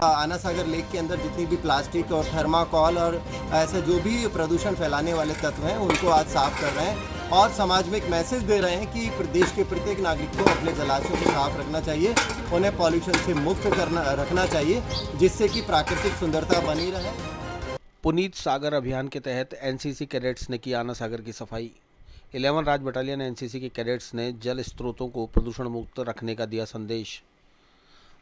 आना सागर लेक के अंदर जितनी भी प्लास्टिक और थर्माकोल और ऐसे जो भी प्रदूषण फैलाने वाले तत्व हैं उनको आज साफ कर रहे हैं और समाज में एक मैसेज दे रहे हैं कि प्रदेश के प्रत्येक नागरिक को अपने जलाशयों को साफ रखना चाहिए, उन्हें पॉल्यूशन से मुक्त रखना चाहिए, जिससे कि प्राकृतिक सुंदरता बनी रहे। पुनीत सागर अभियान के तहत एनसीसी कैडेट्स ने की आना सागर की सफाई। 11 राज बटालियन एनसीसी के कैडेट्स ने जल स्रोतों को प्रदूषण मुक्त रखने का दिया संदेश।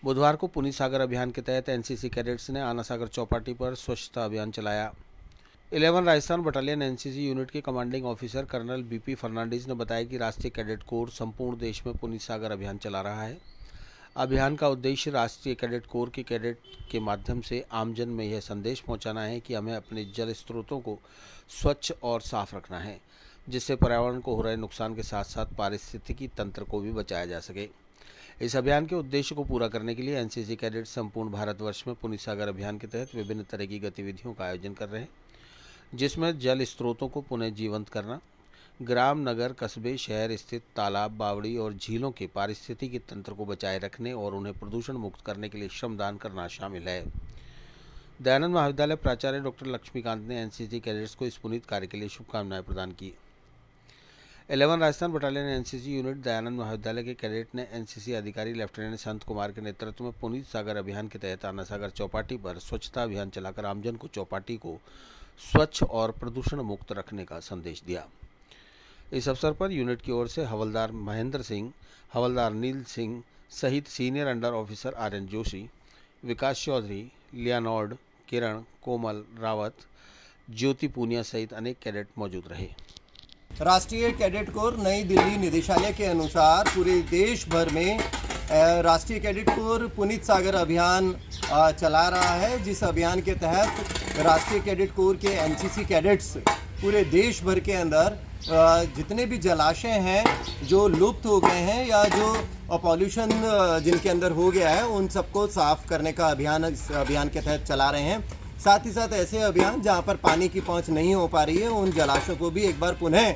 बुधवार को पुनीत सागर अभियान के तहत एनसीसी कैडेट्स ने आना सागर चौपाटी पर स्वच्छता अभियान चलाया। 11 राजस्थान बटालियन एनसीसी यूनिट के commanding officer colonel BP Fernandes ने बताया कि राष्ट्रीय कैडेट कोर संपूर्ण देश में पुनीत सागर अभियान चला रहा है। अभियान का उद्देश्य राष्ट्रीय कैडेट कोर के कैडेट के माध्यम से आमजन में यह संदेश पहुंचाना है कि हमें अपने जल स्रोतों को स्वच्छ और साफ रखना है, जिससे पर्यावरण को हो रहे नुकसान के साथ साथ पारिस्थितिकी तंत्र को भी बचाया जा सके। इस अभियान के उद्देश्य को पूरा करने के लिए एनसीसी कैडेट संपूर्ण भारतवर्ष में पुनीत सागर अभियान के तहत विभिन्न तरह की गतिविधियों का आयोजन कर रहे हैं, जिसमें जल स्रोतों को पुनः जीवंत करना, ग्राम, नगर, कस्बे, शहर स्थित तालाब, बावड़ी और झीलों के पारिस्थितिकी तंत्र को बचाए रखने और उन्हें प्रदूषण मुक्त करने के लिए श्रमदान करना शामिल है। दयानंद महाविद्यालय प्राचार्य डॉक्टर लक्ष्मीकांत ने एनसीसी कैडेट्स को इस पुनीत कार्य के लिए शुभकामनाएं प्रदान की। 11 Rajasthan battalion NCC unit Dayanand महाविद्यालय के कैडेट ने एनसीसी अधिकारी लेफ्टिनेंट संत कुमार के नेतृत्व में पुनीत सागर अभियान के तहत आना सागर चौपाटी पर स्वच्छता अभियान चलाकर आमजन को चौपाटी को स्वच्छ और प्रदूषण मुक्त रखने का संदेश दिया। इस अवसर पर यूनिट की ओर से हवलदार महेंद्र सिंह, हवलदार नील सिंह सहित senior under officer Aryan Joshi, Vikas Chaudhary, Leonard, Kiran, Komal Rawat, Jyoti Punia सहित अनेक कैडेट मौजूद रहे। राष्ट्रीय कैडेट कोर नई दिल्ली निदेशालय के अनुसार पूरे देश भर में राष्ट्रीय कैडेट कोर पुनीत सागर अभियान चला रहा है, जिस अभियान के तहत राष्ट्रीय कैडेट कोर के एनसीसी कैडेट्स पूरे देश भर के अंदर जितने भी जलाशय हैं जो लुप्त हो गए हैं या जो पॉल्यूशन जिनके अंदर हो गया है उन सबको साफ करने का अभियान इस अभियान के तहत चला रहे हैं। साथ ही साथ ऐसे अभियान जहां पर पानी की पहुंच नहीं हो पा रही है उन जलाशयों को भी एक बार पुनः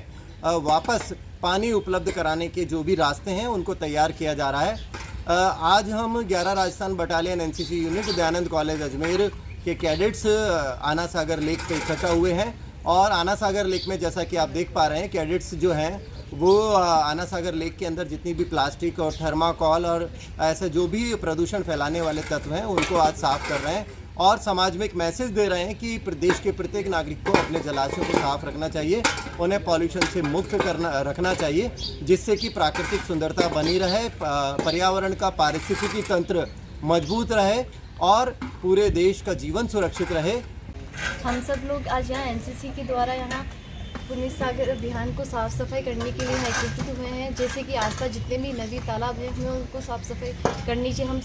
वापस पानी उपलब्ध कराने के जो भी रास्ते हैं उनको तैयार किया जा रहा है। आज हम 11 Rajasthan battalion NCC unit Dayanand college Ajmer के कैडेट्स आना सागर लेक पे इकट्ठा हुए हैं और आना सागर लेक में जैसा कि आप देख पा रहे हैं कैडेट्स जो हैं वो आना सागर लेक के अंदर जितनी भी प्लास्टिक और थर्माकोल और ऐसे जो भी प्रदूषण फैलाने वाले तत्व हैं उनको आज साफ कर रहे हैं और समाज में एक मैसेज दे रहे हैं कि प्रदेश के प्रत्येक नागरिक को अपने जलाशयों को साफ रखना चाहिए, उन्हें पॉल्यूशन से मुक्त रखना चाहिए, जिससे कि प्राकृतिक सुंदरता बनी रहे, पर्यावरण का पारिस्थितिकी तंत्र मजबूत रहे और पूरे देश का जीवन सुरक्षित रहे। हम सब लोग आज यहाँ एनसीसी के द्वारा यहाँ पुनीत सागर अभियान को साफ़ सफाई करने के लिए एकत्रित हुए हैं। जैसे कि आसपास जितने भी नदी तालाब हैं हमें उनको साफ़ सफाई करनी चाहिए। हम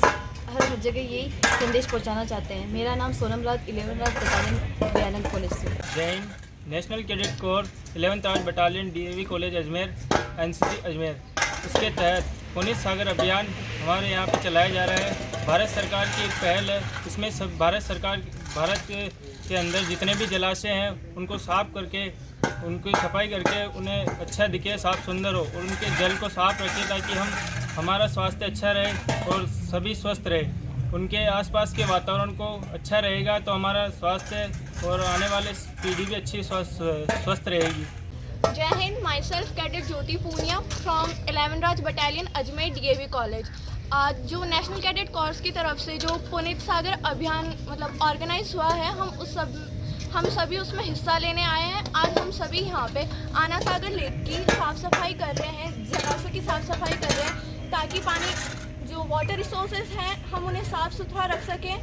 हर जगह यही संदेश पहुंचाना चाहते हैं। मेरा नाम सोनम राज 11 राज बटालियन दयानंद कॉलेज से। जय हिंद। National cadet corps 11 Raj battalion DAV college Ajmer NCC Ajmer, इसके तहत पुनीत सागर अभियान हमारे यहाँ पे चलाया जा रहा है। भारत सरकार की एक पहल है। इसमें सब भारत के अंदर जितने भी जलाशय हैं उनको साफ करके उनकी सफाई करके उन्हें अच्छा दिखे, साफ सुंदर हो और उनके जल को साफ रखें ताकि हमारा स्वास्थ्य अच्छा रहे और सभी स्वस्थ रहे। उनके आसपास के वातावरण को अच्छा रहेगा तो हमारा स्वास्थ्य और आने वाले पीढ़ी भी अच्छी स्वस्थ रहेगी। Jai Hind. Myself cadet Jyoti Poonia from 11 Raj battalion Ajmer DAV college. आज जो नेशनल कैडेट कोर्स की तरफ से जो पुनीत सागर अभियान ऑर्गेनाइज हुआ है, हम सभी उसमें हिस्सा लेने आए हैं। आज हम सभी यहाँ पे आना सागर लेक की साफ़ सफाई कर रहे हैं, जलाशय की साफ़ सफाई कर रहे हैं ताकि पानी जो वाटर रिसोर्सेज हैं हम उन्हें साफ़ सुथरा रख सकें।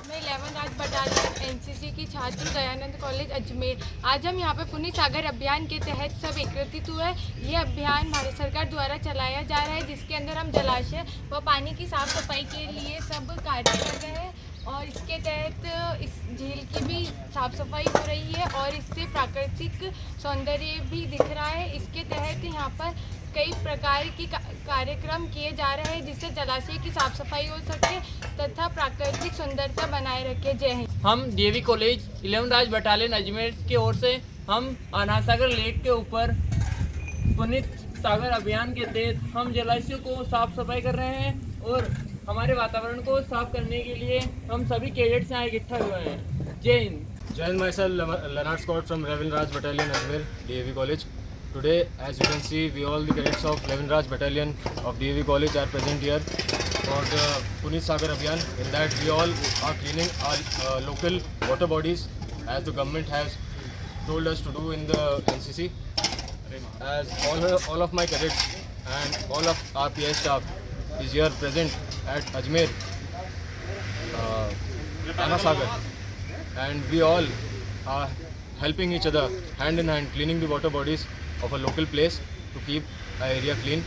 मैं 11 राज बटालियन एनसीसी की छात्र दयानंद कॉलेज अजमेर। आज हम यहाँ पे पुनीत सागर अभियान के तहत सब एकत्रित हुए। ये अभियान भारत सरकार द्वारा चलाया जा रहा है, जिसके अंदर हम जलाशय व पानी की साफ़ सफाई के लिए सब कार्य कर रहे हैं और इसके तहत इस झील की भी साफ़ सफाई हो रही है और इससे प्राकृतिक सौंदर्य भी दिख रहा है। इसके तहत यहाँ पर कई प्रकार की कार्यक्रम किए जा रहे हैं जिससे जलाशय की साफ सफाई हो सके तथा प्राकृतिक सुंदरता बनाए रखे। जय हिंद। हम DAV college 11 Raj battalion Ajmer की ओर से हम आना सागर लेक के ऊपर पुनीत सागर अभियान के तहत हम जलाशयों को साफ सफाई कर रहे हैं और हमारे वातावरण को साफ करने के लिए हम सभी कैडेट्स यहाँ इकट्ठा हुए हैं। जय Hind. Join myself, Leonard Scott from Ravinraj Battalion, Ajmer, DAV College. Today, as you can see, we all the cadets of Ravinraj Battalion of DAV College are present here for the Puneet Sagar Abhiyan. In that, we all are cleaning our local water bodies as the government has told us to do in the NCC. As all of my cadets and all of our PI staff is here present at Ajmer, Ana Sagar. And we all are helping each other hand in hand, cleaning the water bodies of a local place to keep our area clean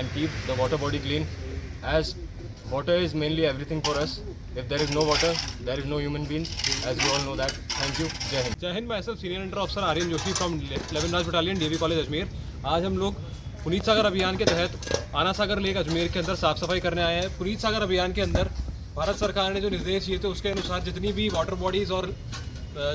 and keep the water body clean, as water is mainly everything for us. If there is no water, there is no human being, as we all know that. Thank you. Jai Hind. जय Hind. myself Senior Under Officer Aryan Joshi from 11 Raj Battalion, DAV College, Ajmer. आज हम लोग पुनीत सागर अभियान के तहत आना सागर lake Ajmer के अंदर साफ़ सफाई करने आए हैं। पुनीत सागर अभियान के अंदर भारत सरकार ने जो निर्देश दिए थे उसके अनुसार जितनी भी वाटर बॉडीज़ और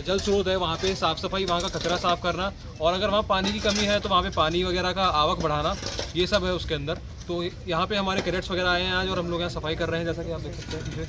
जल स्रोत है वहाँ पे साफ़ सफाई, वहाँ का कचरा साफ़ करना, और अगर वहाँ पानी की कमी है तो वहाँ पे पानी वगैरह का आवक बढ़ाना, ये सब है उसके अंदर। तो यहाँ पे हमारे कैडेट्स वगैरह आए हैं आज और हम लोग यहाँ सफाई कर रहे हैं, जैसा कि आप देख सकते हैं पीछे।